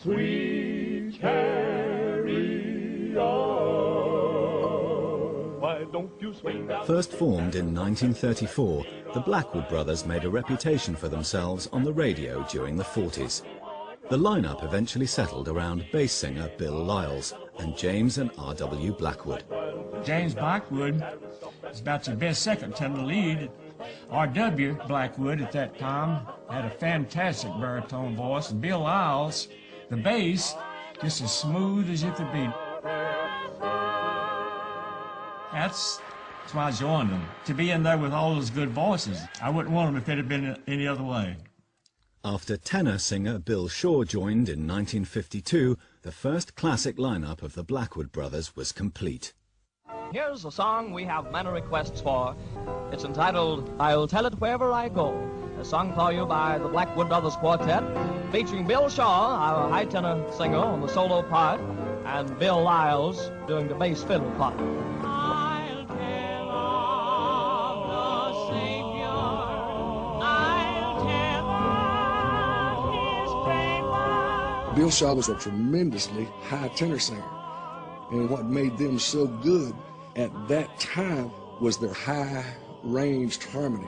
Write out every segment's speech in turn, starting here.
Sweet carry on. Why don't you swing down? First formed in 1934, the Blackwood Brothers made a reputation for themselves on the radio during the 40s. The lineup eventually settled around bass singer Bill Lyles and James and R.W. Blackwood. James Blackwood is about your best second tenor lead. R.W. Blackwood at that time had a fantastic baritone voice, and Bill Lyles, the bass, just as smooth as you could be. That's why I joined them, to be in there with all those good voices. I wouldn't want them if it had been any other way. After tenor singer Bill Shaw joined in 1952, the first classic lineup of the Blackwood Brothers was complete. Here's a song we have many requests for. It's entitled, I'll Tell It Wherever I Go. A song for you by the Blackwood Brothers Quartet, featuring Bill Shaw, our high tenor singer, on the solo part, and Bill Lyles doing the bass fiddle part. I'll tell of the Savior. I'll tell of his favor. Bill Shaw was a tremendously high tenor singer, and what made them so good at that time was their high-ranged harmony.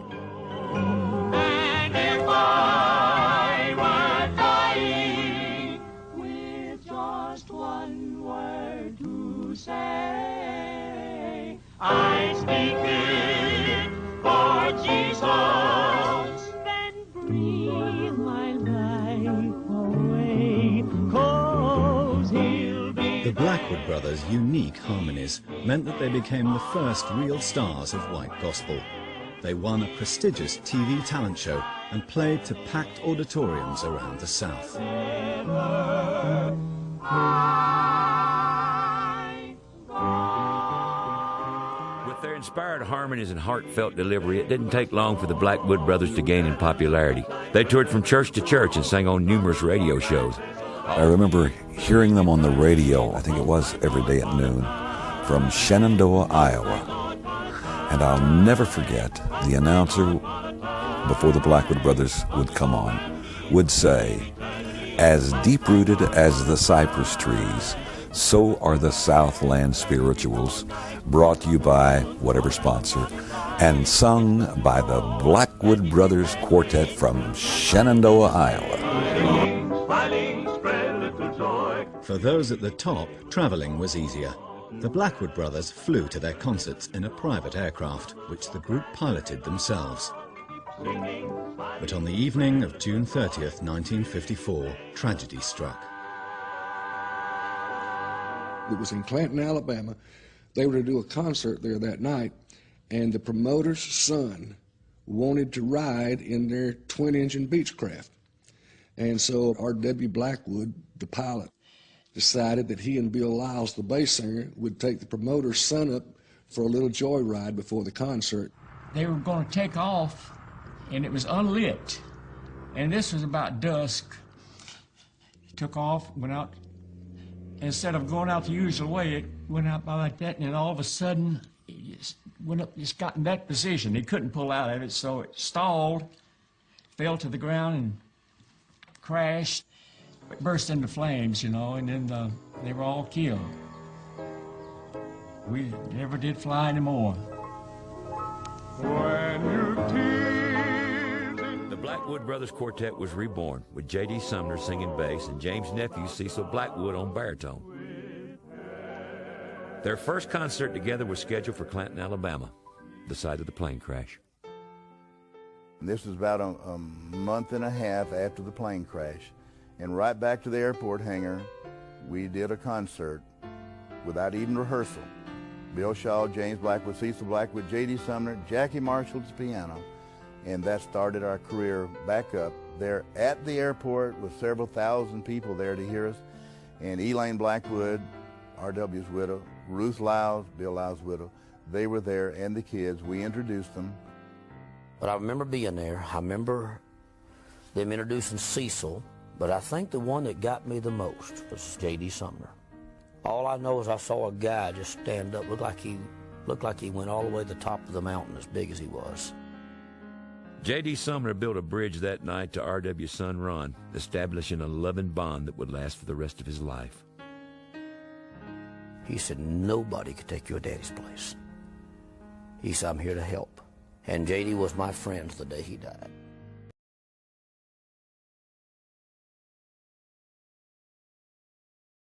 And if I were dying with just one word to say, I speak it for Jesus. Then breathe my life away, 'cause he'll be. The Blackwood Brothers' unique harmonies meant that they became the first real stars of white gospel. They won a prestigious TV talent show and played to packed auditoriums around the South. With their inspired harmonies and heartfelt delivery, it didn't take long for the Blackwood Brothers to gain in popularity. They toured from church to church and sang on numerous radio shows. I remember hearing them on the radio, I think it was every day at noon, from Shenandoah, Iowa. And I'll never forget, the announcer, before the Blackwood Brothers would come on, would say, as deep-rooted as the cypress trees, so are the Southland spirituals, brought to you by whatever sponsor, and sung by the Blackwood Brothers Quartet from Shenandoah, Iowa. For those at the top, traveling was easier. The Blackwood Brothers flew to their concerts in a private aircraft, which the group piloted themselves. But on the evening of June 30th, 1954, tragedy struck. It was in Clanton, Alabama. They were to do a concert there that night, and the promoter's son wanted to ride in their twin-engine Beechcraft. And so R.W. Blackwood, the pilot, decided that he and Bill Lyles, the bass singer, would take the promoter's son up for a little joyride before the concert. They were going to take off, and it was unlit. And this was about dusk. Took off, went out. Instead of going out the usual way, it went out by like that, and then all of a sudden, it just went up, just got in that position. He couldn't pull out of it, so it stalled, fell to the ground, and crashed. It burst into flames, you know, and then they were all killed. We never did fly anymore. The Blackwood Brothers Quartet was reborn, with J.D. Sumner singing bass and James' nephew Cecil Blackwood on baritone. Their first concert together was scheduled for Clanton, Alabama, the site of the plane crash. This was about a month and a half after the plane crash. And right back to the airport hangar, we did a concert without even rehearsal. Bill Shaw, James Blackwood, Cecil Blackwood, J.D. Sumner, Jackie Marshall's piano. And that started our career back up there at the airport with several thousand people there to hear us. And Elaine Blackwood, R.W.'s widow, Ruth Lyles, Bill Lyles' widow, they were there, and the kids. We introduced them. But I remember being there. I remember them introducing Cecil. But I think the one that got me the most was J.D. Sumner. All I know is I saw a guy just stand up, looked like he went all the way to the top of the mountain as big as he was. J.D. Sumner built a bridge that night to R.W.'s son Ron, establishing a loving bond that would last for the rest of his life. He said, nobody could take your daddy's place. He said, I'm here to help. And J.D. was my friend the day he died.